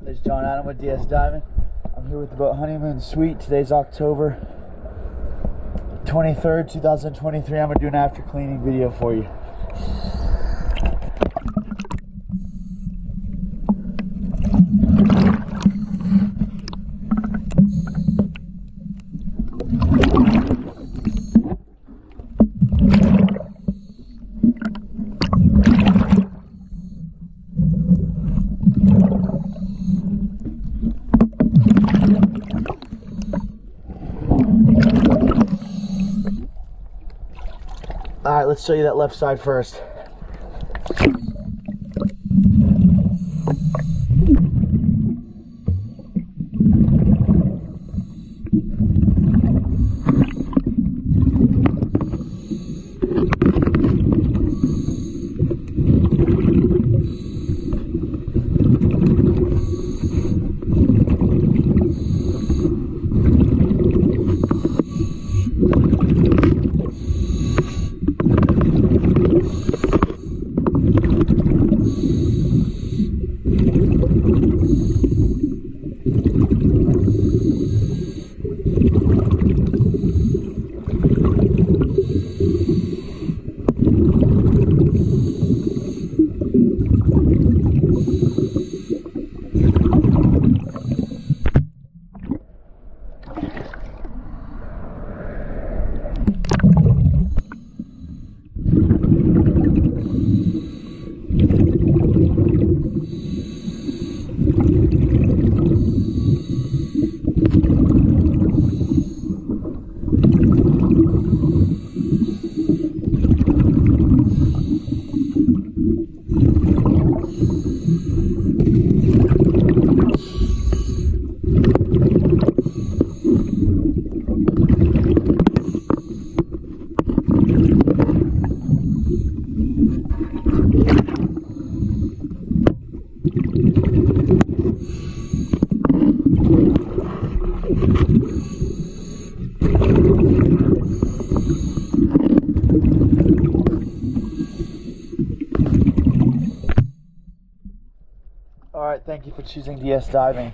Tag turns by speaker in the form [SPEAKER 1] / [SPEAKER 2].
[SPEAKER 1] There's John Adam with DS Diving. I'm here with the boat Honeymoon Suite. Today's October 23rd, 2023. I'm going to do an after cleaning video for you. Alright, let's show you that left side first. Alright, thank you for choosing DS Diving.